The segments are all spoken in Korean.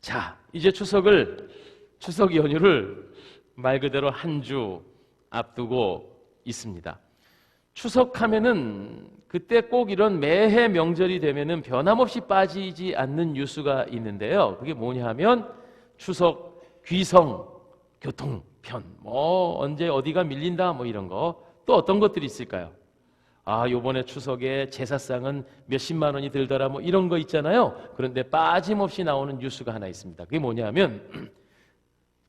자, 이제 추석 연휴를 말 그대로 한 주 앞두고 있습니다. 추석하면은 그때 꼭 이런 매해 명절이 되면은 변함없이 빠지지 않는 뉴스가 있는데요. 그게 뭐냐 하면 추석 귀성 교통편, 언제 어디가 밀린다 이런 거. 또 어떤 것들이 있을까요? 요번에 추석에 제사상은 몇십만 원이 들더라 이런 거 있잖아요. 그런데 빠짐없이 나오는 뉴스가 하나 있습니다. 그게 뭐냐면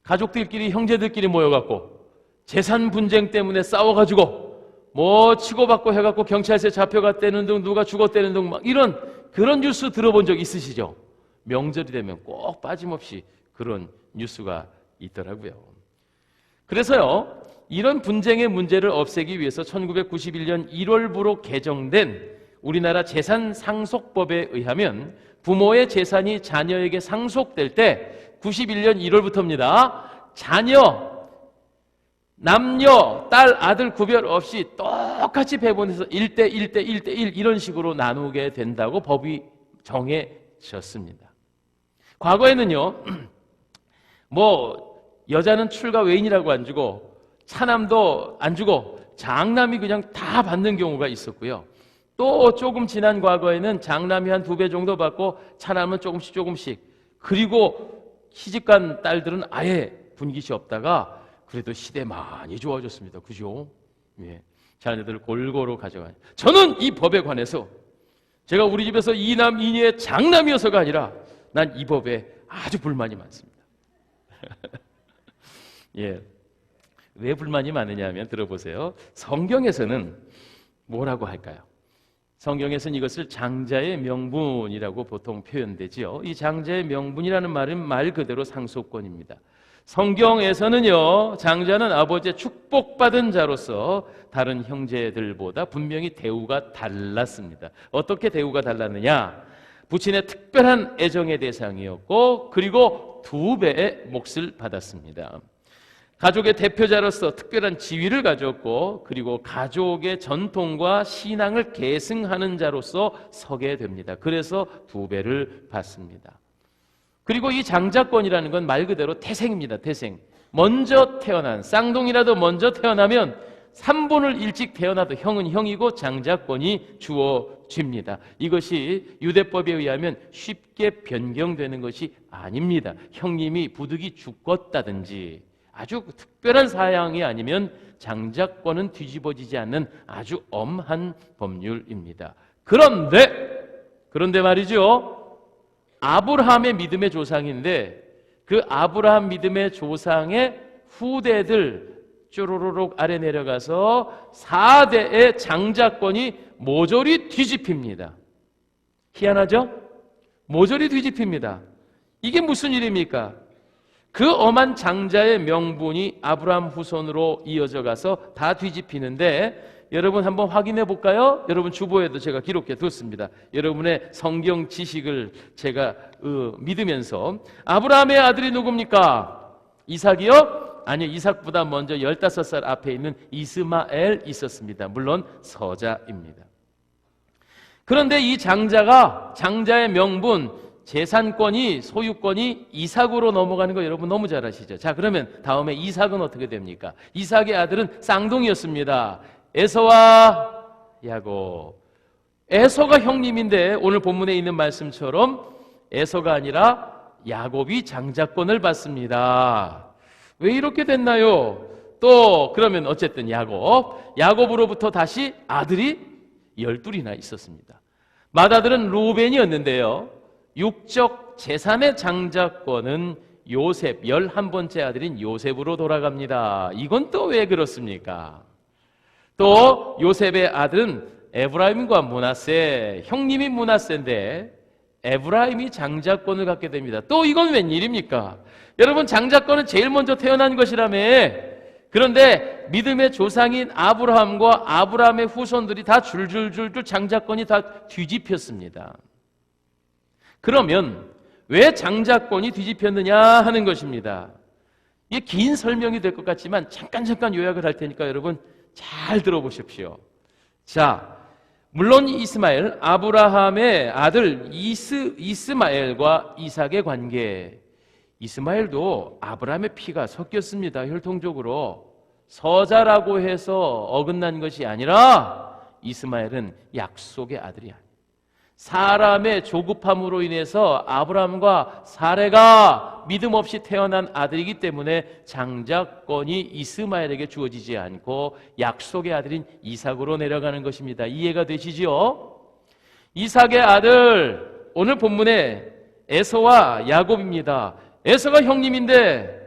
가족들끼리 형제들끼리 모여갖고 재산 분쟁 때문에 싸워가지고 치고받고 해갖고 경찰서에 잡혀갔다는 등 누가 죽었다는 등 이런 그런 뉴스 들어본 적 있으시죠? 명절이 되면 꼭 빠짐없이 그런 뉴스가 있더라고요. 그래서요, 이런 분쟁의 문제를 없애기 위해서 1991년 1월부로 개정된 우리나라 재산상속법에 의하면 부모의 재산이 자녀에게 상속될 때 91년 1월부터입니다. 자녀, 남녀, 딸, 아들 구별 없이 똑같이 배분해서 1대 1대 1대 1 이런 식으로 나누게 된다고 법이 정해졌습니다. 과거에는요, 여자는 출가 외인이라고 안 주고 차남도 안 주고 장남이 그냥 다 받는 경우가 있었고요. 또 조금 지난 과거에는 장남이 한 2배 정도 받고 차남은 조금씩 그리고 시집간 딸들은 아예 분깃이 없다가 그래도 시대 많이 좋아졌습니다. 그죠? 예. 자녀들을 골고루 가져가요. 저는 이 법에 관해서 제가 우리 집에서 이남 이녀의 장남이어서가 아니라 난 이 법에 아주 불만이 많습니다. 예. 왜 불만이 많으냐 하면 들어보세요. 성경에서는 뭐라고 할까요? 성경에서는 이것을 장자의 명분이라고 보통 표현되지요. 이 장자의 명분이라는 말은 말 그대로 상속권입니다. 성경에서는요, 장자는 아버지의 축복받은 자로서 다른 형제들보다 분명히 대우가 달랐습니다. 어떻게 대우가 달랐느냐? 부친의 특별한 애정의 대상이었고 그리고 2배의 몫을 받았습니다. 가족의 대표자로서 특별한 지위를 가졌고 그리고 가족의 전통과 신앙을 계승하는 자로서 서게 됩니다. 그래서 2배를 받습니다. 그리고 이 장자권이라는 건 말 그대로 태생입니다. 태생. 먼저 태어난, 쌍둥이라도 먼저 태어나면 3분을 일찍 태어나도 형은 형이고 장자권이 주어집니다. 이것이 유대법에 의하면 쉽게 변경되는 것이 아닙니다. 형님이 부득이 죽었다든지 아주 특별한 사양이 아니면 장자권은 뒤집어지지 않는 아주 엄한 법률입니다. 그런데 말이죠. 아브라함의 믿음의 조상인데 그 아브라함 믿음의 조상의 후대들 쪼로로록 아래 내려가서 4대의 장자권이 모조리 뒤집힙니다. 희한하죠? 모조리 뒤집힙니다. 이게 무슨 일입니까? 그 엄한 장자의 명분이 아브라함 후손으로 이어져 가서 다 뒤집히는데 여러분 한번 확인해 볼까요? 여러분 주보에도 제가 기록해 뒀습니다. 여러분의 성경 지식을 제가 믿으면서 아브라함의 아들이 누굽니까? 이삭이요? 아니요, 이삭보다 먼저 15살 앞에 있는 이스마엘 있었습니다. 물론 서자입니다. 그런데 이 장자의 명분, 재산권이, 소유권이 이삭으로 넘어가는 거 여러분 너무 잘 아시죠? 자, 그러면 다음에 이삭은 어떻게 됩니까? 이삭의 아들은 쌍둥이였습니다. 에서와 야곱. 에서가 형님인데 오늘 본문에 있는 말씀처럼 에서가 아니라 야곱이 장자권을 받습니다. 왜 이렇게 됐나요? 또 그러면 어쨌든 야곱으로부터 다시 아들이 12이나 있었습니다. 맏아들은 루벤이었는데요. 육적 제3의 장자권은 요셉, 11번째 아들인 요셉으로 돌아갑니다. 이건 또 왜 그렇습니까? 또 요셉의 아들은 에브라임과 므낫세, 형님이 므낫세인데 에브라임이 장자권을 갖게 됩니다. 또 이건 웬일입니까? 여러분 장자권은 제일 먼저 태어난 것이라며. 그런데 믿음의 조상인 아브라함과 아브라함의 후손들이 다 줄줄줄줄 장자권이 다 뒤집혔습니다. 그러면 왜 장자권이 뒤집혔느냐 하는 것입니다. 이게 긴 설명이 될 것 같지만 잠깐 요약을 할 테니까 여러분 잘 들어보십시오. 자, 물론 이스마엘, 아브라함의 아들 이스마엘과 이삭의 관계, 이스마엘도 아브라함의 피가 섞였습니다. 혈통적으로. 서자라고 해서 어긋난 것이 아니라 이스마엘은 약속의 아들이야. 사람의 조급함으로 인해서 아브라함과 사레가 믿음 없이 태어난 아들이기 때문에 장자권이 이스마엘에게 주어지지 않고 약속의 아들인 이삭으로 내려가는 것입니다. 이해가 되시죠? 이삭의 아들, 오늘 본문에 에서와 야곱입니다. 에서가 형님인데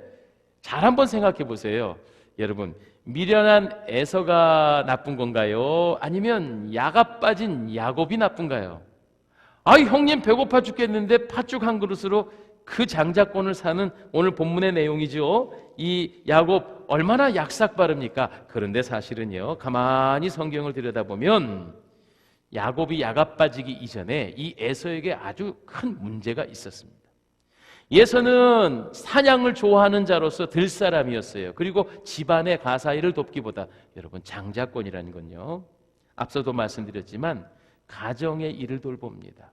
잘 한번 생각해 보세요. 여러분, 미련한 에서가 나쁜 건가요? 아니면 야가 빠진 야곱이 나쁜가요? 형님 배고파 죽겠는데 팥죽 한 그릇으로 그 장자권을 사는 오늘 본문의 내용이죠. 이 야곱 얼마나 약삭 빠릅니까? 그런데 사실은요, 가만히 성경을 들여다보면 야곱이 야가 빠지기 이전에 이 에서에게 아주 큰 문제가 있었습니다. 에서는 사냥을 좋아하는 자로서 들사람이었어요. 그리고 집안의 가사일을 돕기보다 여러분, 장자권이라는 건요, 앞서도 말씀드렸지만 가정의 일을 돌봅니다.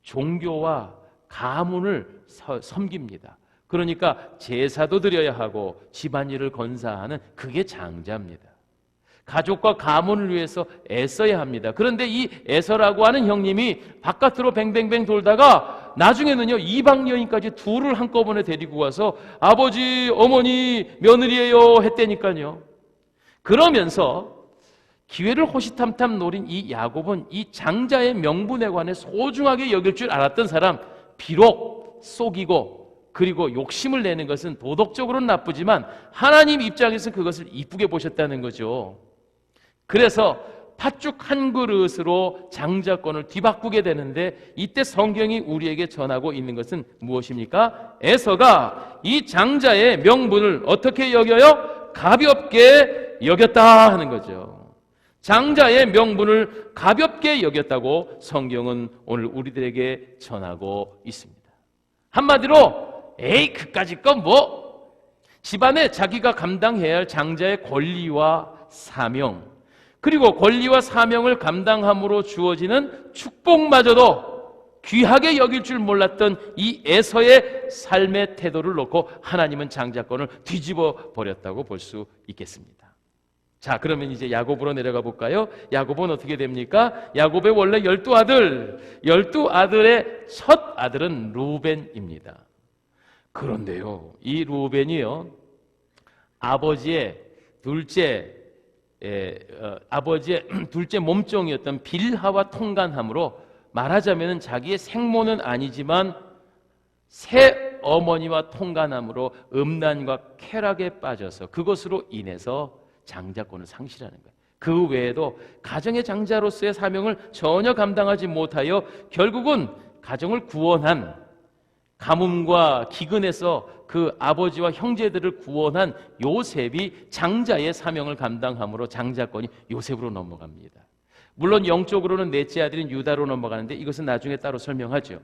종교와 가문을 섬깁니다. 그러니까 제사도 드려야 하고 집안일을 건사하는, 그게 장자입니다. 가족과 가문을 위해서 애써야 합니다. 그런데 이 에서라고 하는 형님이 바깥으로 뱅뱅뱅 돌다가 나중에는요, 이방 여인까지 둘을 한꺼번에 데리고 와서 아버지, 어머니, 며느리예요 했다니까요. 그러면서 기회를 호시탐탐 노린 이 야곱은 이 장자의 명분에 관해 소중하게 여길 줄 알았던 사람, 비록 속이고 그리고 욕심을 내는 것은 도덕적으로는 나쁘지만 하나님 입장에서 그것을 이쁘게 보셨다는 거죠. 그래서 팥죽 한 그릇으로 장자권을 뒤바꾸게 되는데, 이때 성경이 우리에게 전하고 있는 것은 무엇입니까? 에서가 이 장자의 명분을 어떻게 여겨요? 가볍게 여겼다 하는 거죠. 장자의 명분을 가볍게 여겼다고 성경은 오늘 우리들에게 전하고 있습니다. 한마디로 에이 그까짓 건 뭐, 집안에 자기가 감당해야 할 장자의 권리와 사명, 그리고 권리와 사명을 감당함으로 주어지는 축복마저도 귀하게 여길 줄 몰랐던 이 에서의 삶의 태도를 놓고 하나님은 장자권을 뒤집어 버렸다고 볼 수 있겠습니다. 자, 그러면 이제 야곱으로 내려가 볼까요? 야곱은 어떻게 됩니까? 야곱의 원래 12아들, 12아들의 첫 아들은 루벤입니다. 그런데요, 이 루벤이요, 아버지의 둘째 몸종이었던 빌하와 통간함으로, 말하자면 자기의 생모는 아니지만 새 어머니와 통간함으로 음란과 쾌락에 빠져서 그것으로 인해서 장자권을 상실하는 거예요. 그 외에도 가정의 장자로서의 사명을 전혀 감당하지 못하여 결국은 가정을 구원한, 가뭄과 기근에서 그 아버지와 형제들을 구원한 요셉이 장자의 사명을 감당함으로 장자권이 요셉으로 넘어갑니다. 물론 영적으로는 넷째 아들인 유다로 넘어가는데 이것은 나중에 따로 설명하죠.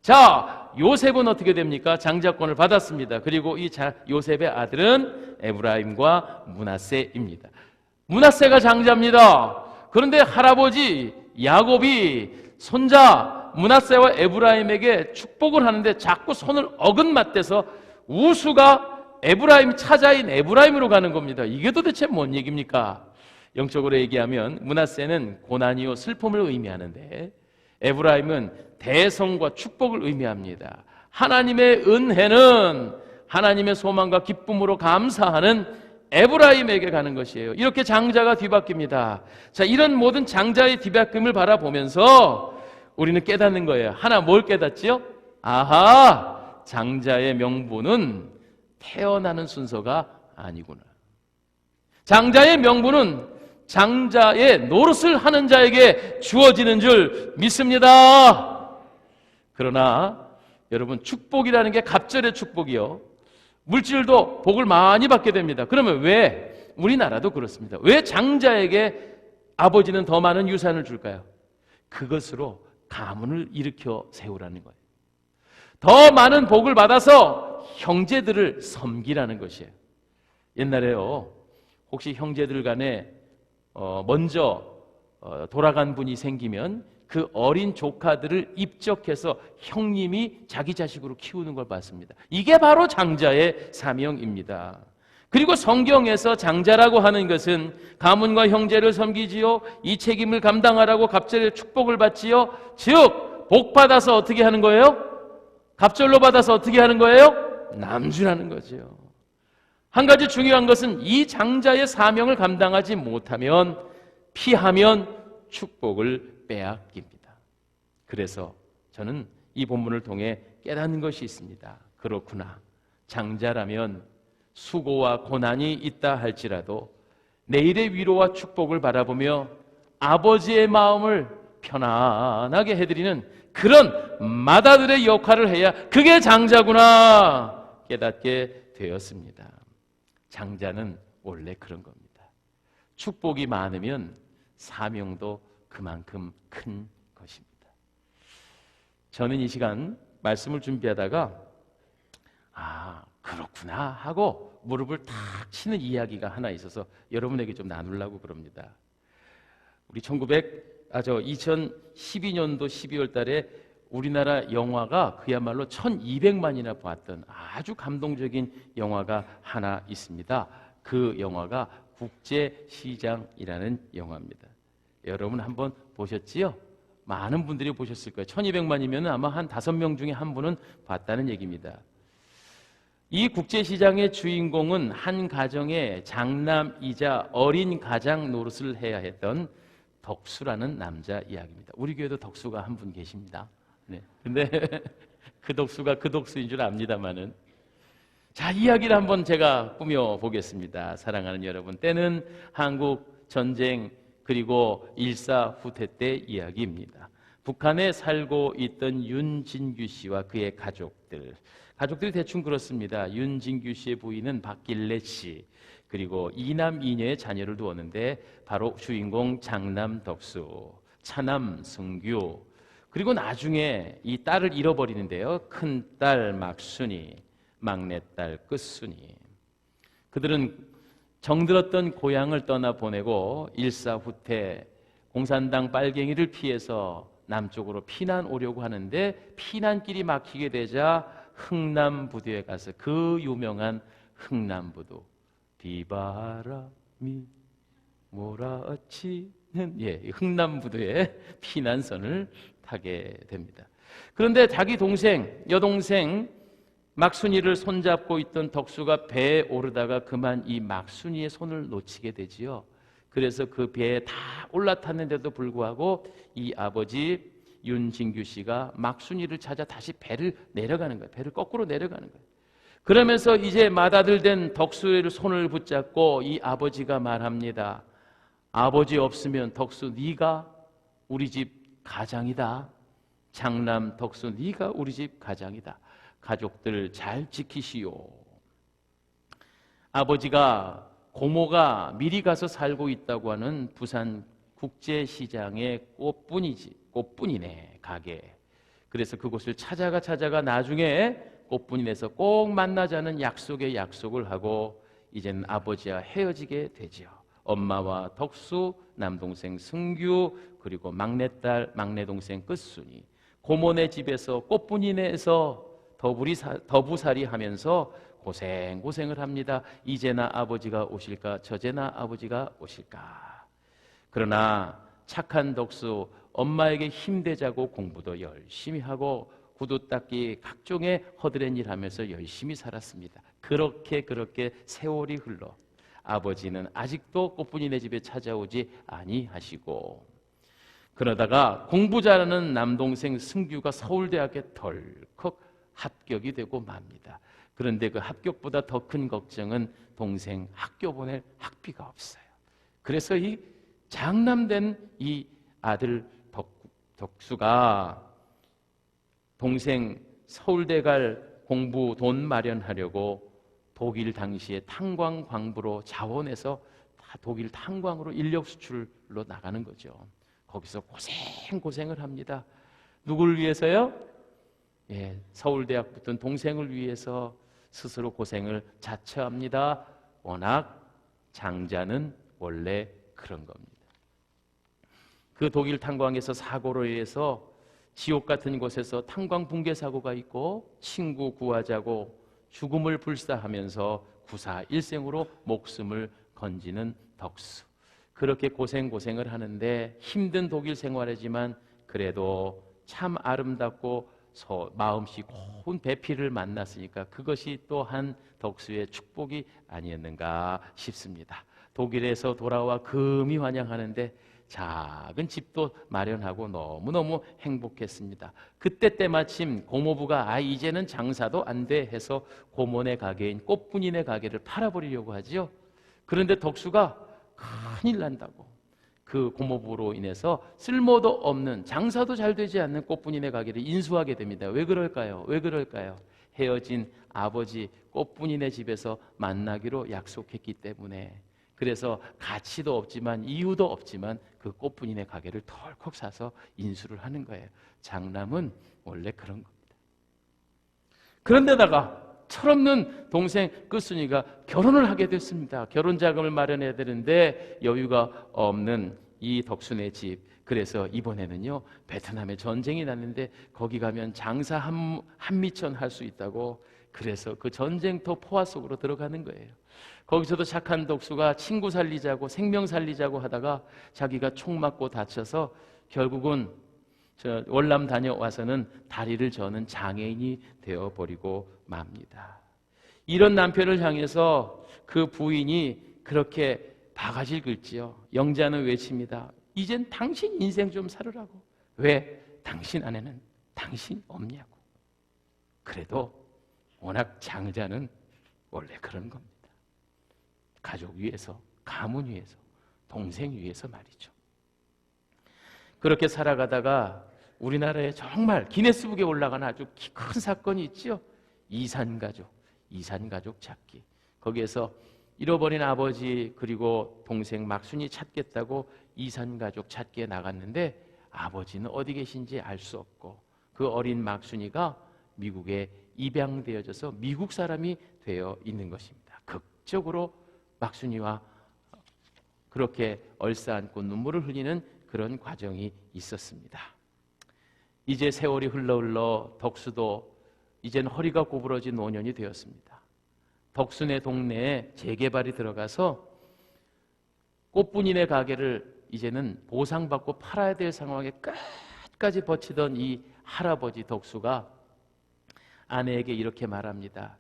자, 요셉은 어떻게 됩니까? 장자권을 받았습니다. 그리고 이 요셉의 아들은 에브라임과 므낫세입니다. 므낫세가 장자입니다. 그런데 할아버지 야곱이 손자 므낫세와 에브라임에게 축복을 하는데 자꾸 손을 어긋맞대서 우수가 에브라임 차자인 에브라임으로 가는 겁니다. 이게 도대체 뭔 얘기입니까? 영적으로 얘기하면 므낫세는 고난이요 슬픔을 의미하는데, 에브라임은 대성과 축복을 의미합니다. 하나님의 은혜는 하나님의 소망과 기쁨으로 감사하는 에브라임에게 가는 것이에요. 이렇게 장자가 뒤바뀝니다. 자, 이런 모든 장자의 뒤바뀜을 바라보면서 우리는 깨닫는 거예요. 하나, 뭘 깨닫지요? 아하, 장자의 명분은 태어나는 순서가 아니구나. 장자의 명분은 장자의 노릇을 하는 자에게 주어지는 줄 믿습니다. 그러나 여러분, 축복이라는 게 갑절의 축복이요, 물질도 복을 많이 받게 됩니다. 그러면 왜 우리나라도 그렇습니다. 왜 장자에게 아버지는 더 많은 유산을 줄까요? 그것으로 가문을 일으켜 세우라는 거예요. 더 많은 복을 받아서 형제들을 섬기라는 것이에요. 옛날에요, 혹시 형제들 간에 먼저 돌아간 분이 생기면 그 어린 조카들을 입적해서 형님이 자기 자식으로 키우는 걸 봤습니다. 이게 바로 장자의 사명입니다. 그리고 성경에서 장자라고 하는 것은 가문과 형제를 섬기지요, 이 책임을 감당하라고 갑절의 축복을 받지요. 즉 복 받아서 어떻게 하는 거예요? 갑절로 받아서 어떻게 하는 거예요? 남주라는 거죠. 한 가지 중요한 것은 이 장자의 사명을 감당하지 못하면, 피하면 축복을 빼앗깁니다. 그래서 저는 이 본문을 통해 깨닫는 것이 있습니다. 그렇구나, 장자라면 수고와 고난이 있다 할지라도 내일의 위로와 축복을 바라보며 아버지의 마음을 편안하게 해드리는 그런 맏아들의 역할을 해야 그게 장자구나 깨닫게 되었습니다. 장자는 원래 그런 겁니다. 축복이 많으면 사명도 그만큼 큰 것입니다. 저는 이 시간 말씀을 준비하다가 그렇구나 하고 무릎을 탁 치는 이야기가 하나 있어서 여러분에게 좀 나누려고 그럽니다. 우리 2012년도 12월 달에 우리나라 영화가 그야말로 1200만이나 봤던 아주 감동적인 영화가 하나 있습니다. 그 영화가 국제시장이라는 영화입니다. 여러분 한번 보셨지요? 많은 분들이 보셨을 거예요. 1200만이면 아마 한 5명 중에 한 분은 봤다는 얘기입니다. 이 국제시장의 주인공은 한 가정의 장남이자 어린 가장 노릇을 해야 했던 덕수라는 남자 이야기입니다. 우리 교회도 덕수가 한 분 계십니다. 네. 근데 그 덕수가 그 덕수인 줄 압니다만은, 자, 이야기를 한번 제가 꾸며 보겠습니다. 사랑하는 여러분, 때는 한국 전쟁 그리고 일사 후퇴 때 이야기입니다. 북한에 살고 있던 윤진규 씨와 그의 가족들이 대충 그렇습니다. 윤진규 씨의 부인은 박길래 씨, 그리고 이남 이녀의 자녀를 두었는데 바로 주인공 장남 덕수, 차남 승규, 그리고 나중에 이 딸을 잃어버리는데요. 큰딸 막순이, 막내딸 끝순이. 그들은 정들었던 고향을 떠나보내고 일사후퇴 공산당 빨갱이를 피해서 남쪽으로 피난 오려고 하는데 피난길이 막히게 되자 흥남부두에 가서 그 유명한 흥남부두, 비바람이 몰아치는 흥남부두에 피난선을 타게 됩니다. 그런데 자기 여동생 막순이를 손잡고 있던 덕수가 배에 오르다가 그만 이 막순이의 손을 놓치게 되지요. 그래서 그 배에 다 올라탔는데도 불구하고 이 아버지 윤진규 씨가 막순이를 찾아 다시 배를 내려가는 거예요. 배를 거꾸로 내려가는 거예요. 그러면서 이제 맏아들 된 덕수의 손을 붙잡고 이 아버지가 말합니다. 아버지 없으면 덕수 네가 우리 집 가장이다. 장남 덕수 네가 우리 집 가장이다. 가족들 잘 지키시오. 아버지가 고모가 미리 가서 살고 있다고 하는 부산 국제시장의 꽃분이네 가게. 그래서 그곳을 찾아가 나중에 꽃분이네에서 꼭 만나자는 약속을 하고 이제는 아버지와 헤어지게 되죠. 엄마와 덕수, 남동생 승규, 그리고 막내딸, 막내동생 끝순이 고모네 집에서 꽃분이네에서 더부살이 하면서 고생을 합니다. 이제나 아버지가 오실까, 저제나 아버지가 오실까. 그러나 착한 덕수, 엄마에게 힘내자고 공부도 열심히 하고 구두 닦기 각종의 허드렛 일 하면서 열심히 살았습니다. 그렇게 세월이 흘러 아버지는 아직도 꽃분이네 집에 찾아오지 아니하시고, 그러다가 공부 잘하는 남동생 승규가 서울대학에 덜컥 합격이 되고 맙니다. 그런데 그 합격보다 더 큰 걱정은 동생 학교 보낼 학비가 없어요. 그래서 이 장남된 이 아들 덕수가 동생 서울대 갈 공부 돈 마련하려고 독일 당시에 탄광 광부로 자원해서 다 독일 탄광으로 인력 수출로 나가는 거죠. 거기서 고생을 합니다. 누굴 위해서요? 서울대학 붙은 동생을 위해서 스스로 고생을 자처합니다. 워낙 장자는 원래 그런 겁니다. 그 독일 탄광에서 사고로 인해서 지옥 같은 곳에서 탄광 붕괴 사고가 있고 친구 구하자고 죽음을 불사하면서 구사일생으로 목숨을 건지는 덕수. 그렇게 고생을 하는데 힘든 독일 생활이지만 그래도 참 아름답고 마음씨 고운 배필을 만났으니까 그것이 또한 덕수의 축복이 아니었는가 싶습니다. 독일에서 돌아와 금이 환영하는데 작은 집도 마련하고 너무너무 행복했습니다. 그때 때마침 고모부가 이제는 장사도 안 돼 해서 고모네 가게인 꽃분이네 가게를 팔아버리려고 하지요. 그런데 덕수가 큰일 난다고 그 고모부로 인해서 쓸모도 없는 장사도 잘 되지 않는 꽃분이네 가게를 인수하게 됩니다. 왜 그럴까요? 왜 그럴까요? 헤어진 아버지 꽃분이네 집에서 만나기로 약속했기 때문에. 그래서 가치도 없지만 이유도 없지만 그 꽃분이네 가게를 덜컥 사서 인수를 하는 거예요. 장남은 원래 그런 겁니다. 그런데다가 철없는 동생 끝순이가 결혼을 하게 됐습니다. 결혼 자금을 마련해야 되는데 여유가 없는 이 덕순의 집. 그래서 이번에는요 베트남에 전쟁이 났는데 거기 가면 장사 한미천 할 수 있다고 그래서 그 전쟁터 포화 속으로 들어가는 거예요. 거기서도 착한 덕수가 친구 살리자고 생명 살리자고 하다가 자기가 총 맞고 다쳐서 결국은 월남 다녀와서는 다리를 저는 장애인이 되어버리고 맙니다. 이런 남편을 향해서 그 부인이 그렇게 바가지를 긁지요. 영자는 외칩니다. 이젠 당신 인생 좀 살으라고. 왜? 당신 안에는 당신 없냐고. 그래도 워낙 장자는 원래 그런 겁니다. 가족 위해서, 가문 위해서, 동생 위해서 말이죠. 그렇게 살아가다가 우리나라에 정말 기네스북에 올라가는 아주 큰 사건이 있죠. 이산가족 찾기. 거기에서 잃어버린 아버지 그리고 동생 막순이 찾겠다고 이산가족 찾기에 나갔는데 아버지는 어디 계신지 알 수 없고 그 어린 막순이가 미국에 입양되어져서 미국 사람이 되어 있는 것입니다. 극적으로 막순이와 그렇게 얼싸안고 눈물을 흘리는 그런 과정이 있었습니다. 이제 세월이 흘러 덕수도 이젠 허리가 구부러진 노년이 되었습니다. 덕수네 동네에 재개발이 들어가서 꽃분이네 가게를 이제는 보상받고 팔아야 될 상황에 끝까지 버티던 이 할아버지 덕수가 아내에게 이렇게 말합니다.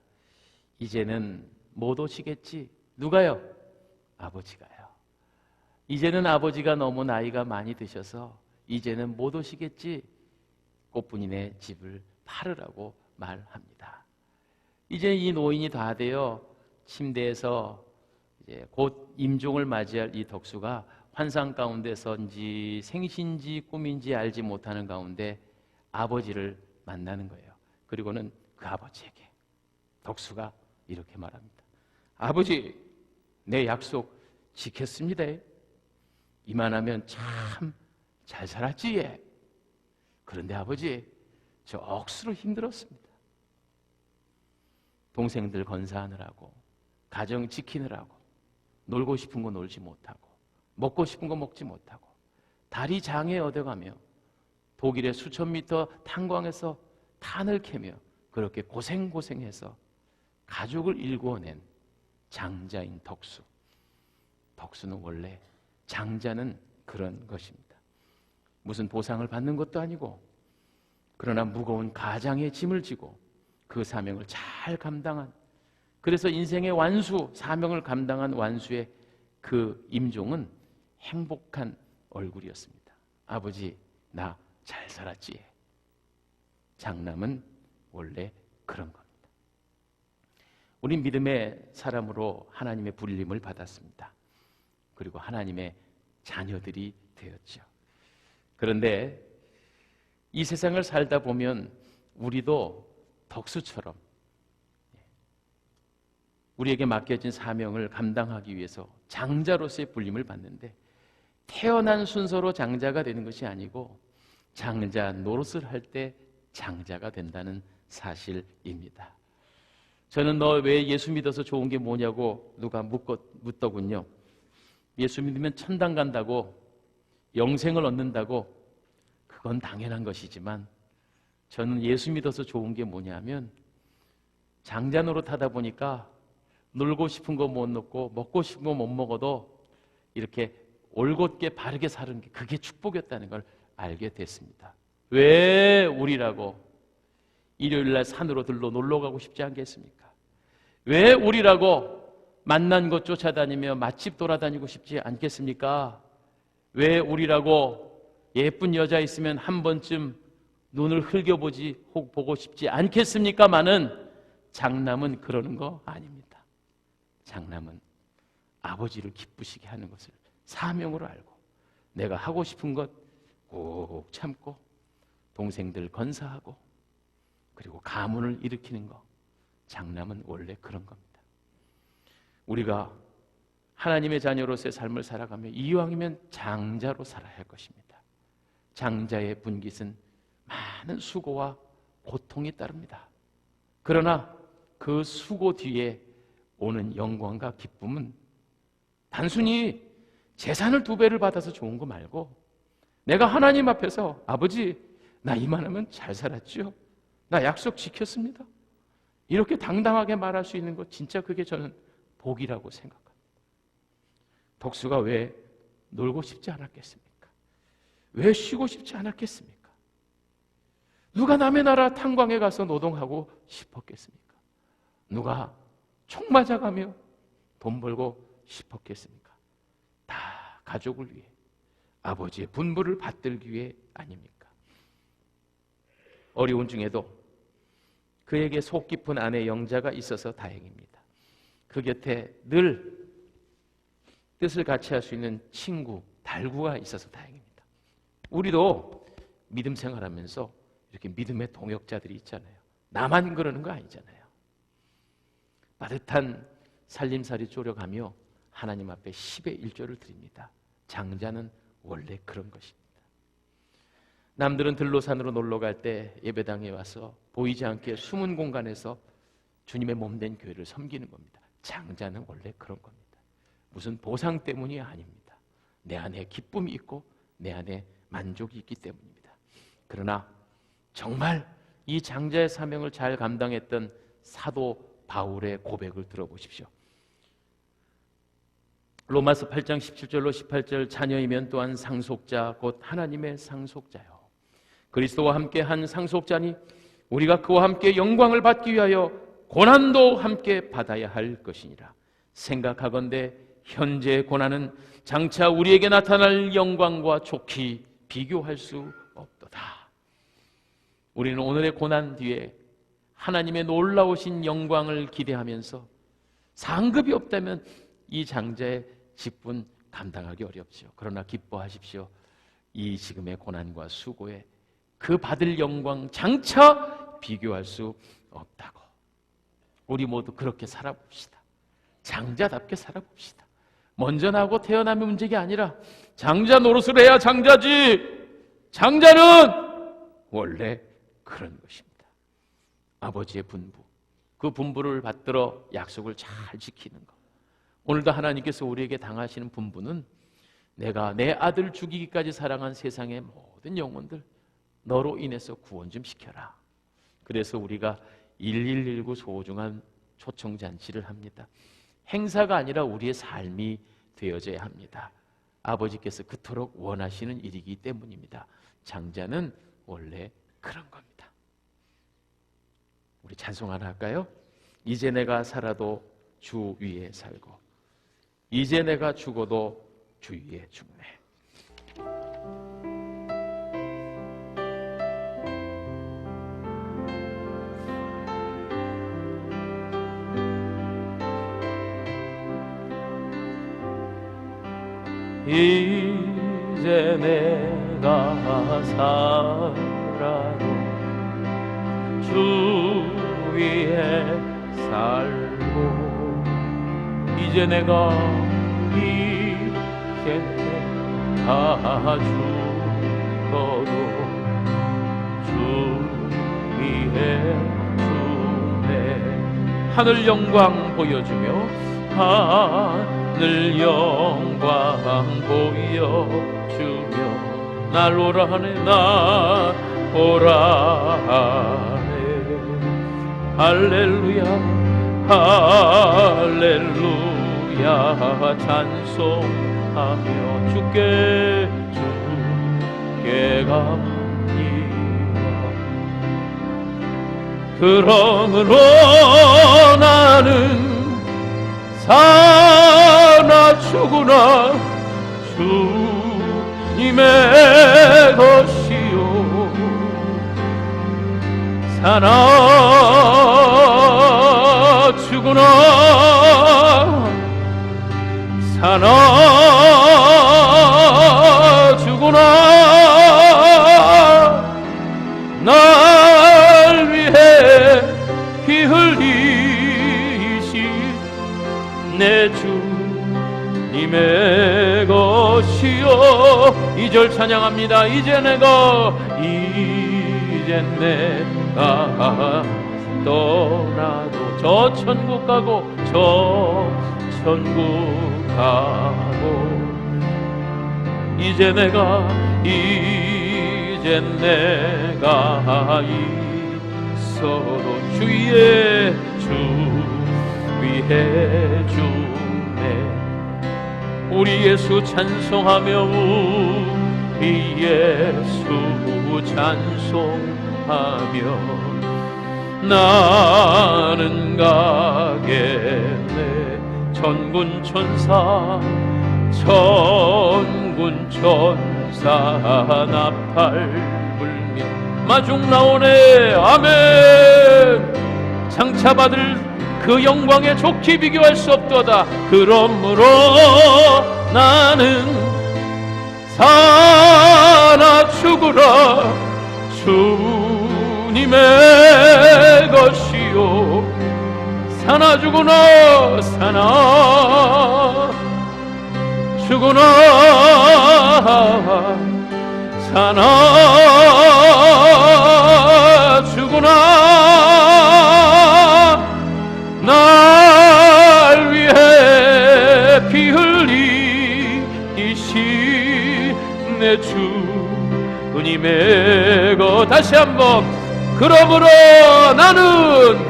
이제는 못 오시겠지? 누가요? 아버지가요. 이제는 아버지가 너무 나이가 많이 드셔서 이제는 못 오시겠지? 꽃분이네 집을 팔으라고 말합니다. 이제 이 노인이 다 되어 침대에서 이제 곧 임종을 맞이할 이 덕수가 환상 가운데선지 생신지 꿈인지 알지 못하는 가운데 아버지를 만나는 거예요. 그리고는 그 아버지에게 덕수가 이렇게 말합니다. 아버지, 내 약속 지켰습니다. 이만하면 참 잘 살았지. 예. 그런데 아버지, 저 억수로 힘들었습니다. 동생들 건사하느라고, 가정 지키느라고, 놀고 싶은 거 놀지 못하고, 먹고 싶은 거 먹지 못하고, 다리 장애 얻어가며 독일의 수천 미터 탄광에서 탄을 캐며 그렇게 고생해서 가족을 일구어낸 장자인 덕수. 덕수는 원래 장자는 그런 것입니다. 무슨 보상을 받는 것도 아니고 그러나 무거운 가장의 짐을 지고 그 사명을 잘 감당한, 그래서 인생의 완수, 사명을 감당한 완수의 그 임종은 행복한 얼굴이었습니다. 아버지, 나 잘 살았지. 장남은 원래 그런 겁니다. 우린 믿음의 사람으로 하나님의 불림을 받았습니다. 그리고 하나님의 자녀들이 되었죠. 그런데 이 세상을 살다 보면 우리도 덕수처럼 우리에게 맡겨진 사명을 감당하기 위해서 장자로서의 불림을 받는데 태어난 순서로 장자가 되는 것이 아니고 장자 노릇을 할 때 장자가 된다는 사실입니다. 저는 너 왜 예수 믿어서 좋은 게 뭐냐고 누가 묻더군요. 예수 믿으면 천당 간다고 영생을 얻는다고 그건 당연한 것이지만 저는 예수 믿어서 좋은 게 뭐냐면 장자 노릇하다 보니까 놀고 싶은 거 못 먹고 먹고 싶은 거 못 먹어도 이렇게 올곧게 바르게 사는 게 그게 축복이었다는 걸 알게 됐습니다. 왜 우리라고 일요일날 산으로 들러 놀러 가고 싶지 않겠습니까? 왜 우리라고 만난 곳 쫓아다니며 맛집 돌아다니고 싶지 않겠습니까? 왜 우리라고 예쁜 여자 있으면 한 번쯤 눈을 보고 싶지 않겠습니까마는 장남은 그러는 거 아닙니다. 장남은 아버지를 기쁘시게 하는 것을 사명으로 알고 내가 하고 싶은 것 꼭 참고 동생들 건사하고 그리고 가문을 일으키는 거, 장남은 원래 그런 겁니다. 우리가 하나님의 자녀로서의 삶을 살아가며 이왕이면 장자로 살아야 할 것입니다. 장자의 분깃은 많은 수고와 고통이 따릅니다. 그러나 그 수고 뒤에 오는 영광과 기쁨은 단순히 재산을 2배를 받아서 좋은 거 말고 내가 하나님 앞에서 아버지 나 이만하면 잘 살았죠? 나 약속 지켰습니다. 이렇게 당당하게 말할 수 있는 것 진짜 그게 저는 복이라고 생각합니다. 덕수가 왜 놀고 싶지 않았겠습니까? 왜 쉬고 싶지 않았겠습니까? 누가 남의 나라 탄광에 가서 노동하고 싶었겠습니까? 누가 총 맞아가며 돈 벌고 싶었겠습니까? 다 가족을 위해 아버지의 분부를 받들기 위해 아닙니까? 어려운 중에도 그에게 속 깊은 아내 영자가 있어서 다행입니다. 그 곁에 늘 뜻을 같이 할 수 있는 친구, 달구가 있어서 다행입니다. 우리도 믿음 생활하면서 이렇게 믿음의 동역자들이 있잖아요. 나만 그러는 거 아니잖아요. 빠듯한 살림살이 쪼려가며 하나님 앞에 10의 1조를 드립니다. 장자는 원래 그런 것입니다. 남들은 들로산으로 놀러 갈 때 예배당에 와서 보이지 않게 숨은 공간에서 주님의 몸된 교회를 섬기는 겁니다. 장자는 원래 그런 겁니다. 무슨 보상 때문이 아닙니다. 내 안에 기쁨이 있고 내 안에 만족이 있기 때문입니다. 그러나 정말 이 장자의 사명을 잘 감당했던 사도 바울의 고백을 들어보십시오. 로마서 8장 17절로 18절 자녀이면 또한 상속자 곧 하나님의 상속자요 그리스도와 함께 한 상속자니 우리가 그와 함께 영광을 받기 위하여 고난도 함께 받아야 할 것이니라. 생각하건대 현재의 고난은 장차 우리에게 나타날 영광과 좋게 비교할 수 없도다. 우리는 오늘의 고난 뒤에 하나님의 놀라우신 영광을 기대하면서 상급이 없다면 이 장자의 직분 감당하기 어렵죠. 그러나 기뻐하십시오. 이 지금의 고난과 수고에 그 받을 영광 장차 비교할 수 없다고. 우리 모두 그렇게 살아봅시다. 장자답게 살아봅시다. 먼저 나고 태어나면 문제가 아니라 장자 노릇을 해야 장자지. 장자는 원래 그런 것입니다. 아버지의 분부, 그 분부를 받들어 약속을 잘 지키는 것. 오늘도 하나님께서 우리에게 당하시는 분부는 내가 내 아들 죽이기까지 사랑한 세상의 모든 영혼들 너로 인해서 구원 좀 시켜라. 그래서 우리가 1119 소중한 초청잔치를 합니다. 행사가 아니라 우리의 삶이 되어져야 합니다. 아버지께서 그토록 원하시는 일이기 때문입니다. 장자는 원래 그런 겁니다. 우리 찬송 하나 할까요? 이제 내가 살아도 주 위에 살고 이제 내가 죽어도 주 위에 죽네. 이제 내가 살아도 주 위에 살고 이제 내가 다 죽어도 주 위에 주네. 하늘 영광 보여주며 하늘 영광 보여주며 날 오라하네 날 오라하네. 할렐루야 할렐루야 찬송하며 주께 갑니다. 그러므로 나는 사나 죽으나 주님의 것이요 사나 죽으나 사나 죽으나 날 위해 피 흘리신 내 주님의 것이요. 2절 찬양합니다. 이제 내가 떠나도 저 천국 가고 저 천국 가고 이제 내가 있어도 주 위에 주네. 우리 예수 찬송하며 우리 예수 찬송하며 나는 가겠네. 천군 천사 나팔 불며 마중 나오네. 아멘. 장차받을 그 영광에 좋게 비교할 수 없도다. 그러므로 나는 사나 죽으라 주님의 것이요 사나 죽으나 사나 죽으나 사나 죽으나 날 위해 피 흘리신 내 주님의 것. 다시 한번. 그러므로 나는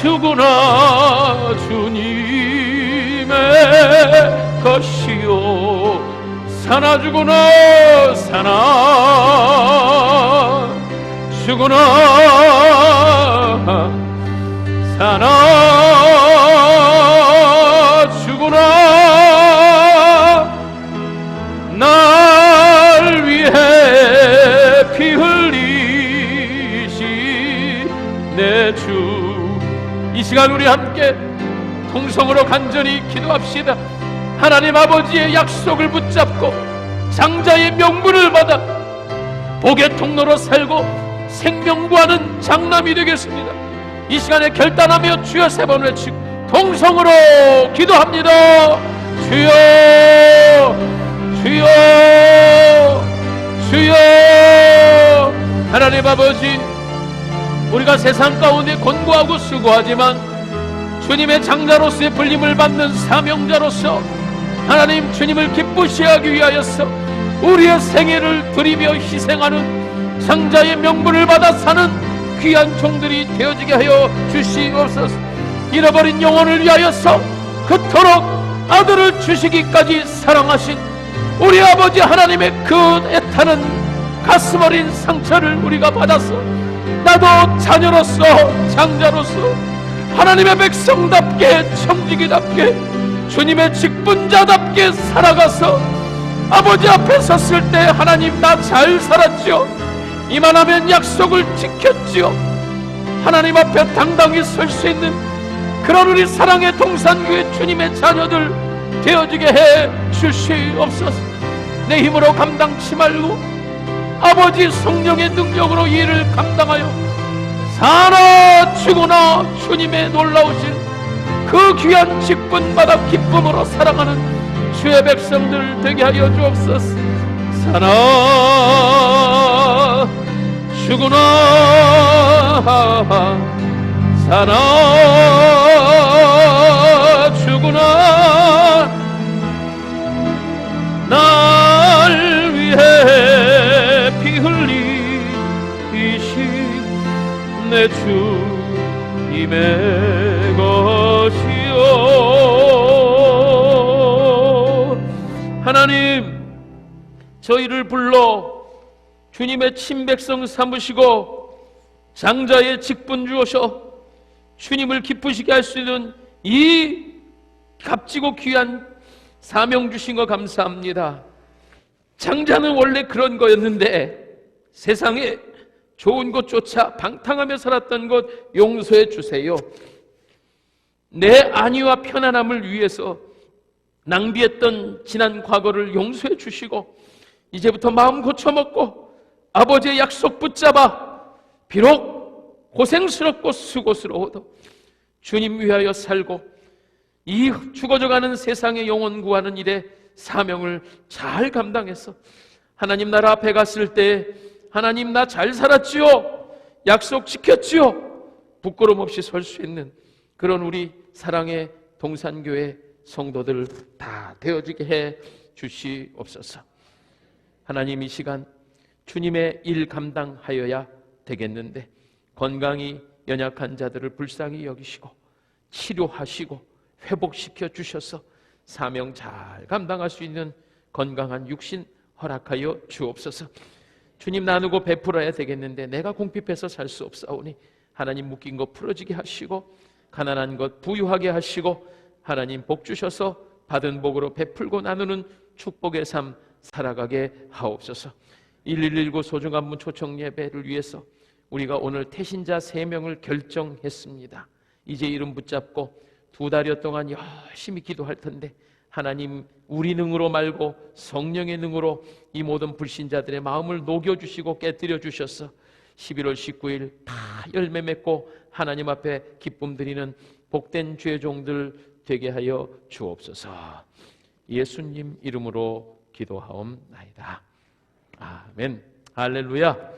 죽으나 주님의 것이요 사나 죽으나 사나 죽으나 사나 죽으나 날 위해 피 흘리신 내 주. 이 시간 우리 함께 통성으로 간절히 기도합시다. 하나님 아버지의 약속을 붙잡고 장자의 명분을 받아 복의 통로로 살고 생명 구하는 장남이 되겠습니다. 이 시간에 결단하며 주여 3번 외치고 통성으로 기도합니다. 주여 주여 주여. 하나님 아버지, 우리가 세상 가운데 곤고하고 수고하지만 주님의 장자로서의 불림을 받는 사명자로서 하나님 주님을 기쁘시게 하기 위하여서 우리의 생애를 드리며 희생하는 장자의 명분을 받아 사는 귀한 종들이 되어지게 하여 주시옵소서. 잃어버린 영혼을 위하여서 그토록 아들을 주시기까지 사랑하신 우리 아버지 하나님의 그 애타는 가슴 어린 상처를 우리가 받아서 나도 자녀로서 장자로서 하나님의 백성답게 청지기답게 주님의 직분자답게 살아가서 아버지 앞에 섰을 때 하나님 나 잘 살았지요. 이만하면 약속을 지켰지요. 하나님 앞에 당당히 설 수 있는 그런 우리 사랑의 동산교회 주님의 자녀들 되어지게 해 주시옵소서. 내 힘으로 감당치 말고 아버지 성령의 능력으로 이 일을 감당하여 사나 죽으나 주님의 놀라우신 그 귀한 직분마다 기쁨으로 살아가는 주의 백성들 되게 하여 주옵소서. 사나 죽으나 사나 죽으나 날 위해 피 흘리신 내 주님의 것이요. 하나님, 저희를 불러 주님의 친백성 삼으시고 장자의 직분 주어서 주님을 기쁘시게 할 수 있는 이 값지고 귀한 사명 주신 거 감사합니다. 장자는 원래 그런 거였는데 세상에 좋은 것조차 방탕하며 살았던 것 용서해 주세요. 내 안위와 편안함을 위해서 낭비했던 지난 과거를 용서해 주시고 이제부터 마음 고쳐먹고 아버지의 약속 붙잡아 비록 고생스럽고 수고스러워도 주님 위하여 살고 이 죽어져가는 세상의 영혼 구하는 일에 사명을 잘 감당해서 하나님 나라 앞에 갔을 때 하나님 나 잘 살았지요, 약속 지켰지요, 부끄럼 없이 설 수 있는 그런 우리 사랑의 동산교회 성도들 다 되어지게 해 주시옵소서. 하나님, 이 시간 주님의 일 감당하여야 되겠는데 건강이 연약한 자들을 불쌍히 여기시고 치료하시고 회복시켜 주셔서 사명 잘 감당할 수 있는 건강한 육신 허락하여 주옵소서. 주님, 나누고 베풀어야 되겠는데 내가 궁핍해서 살 수 없사오니 하나님 묶인 것 풀어지게 하시고 가난한 것 부유하게 하시고 하나님 복 주셔서 받은 복으로 베풀고 나누는 축복의 삶 살아가게 하옵소서. 1119 소중한 분 초청 예배를 위해서 우리가 오늘 태신자 3명을 결정했습니다. 이제 이름 붙잡고 2달여 동안 열심히 기도할 텐데 하나님, 우리 능으로 말고 성령의 능으로 이 모든 불신자들의 마음을 녹여주시고 깨뜨려 주셔서 11월 19일 다 열매 맺고 하나님 앞에 기쁨 드리는 복된 죄종들 되게 하여 주옵소서. 예수님 이름으로 기도하옵나이다. 아멘. 할렐루야.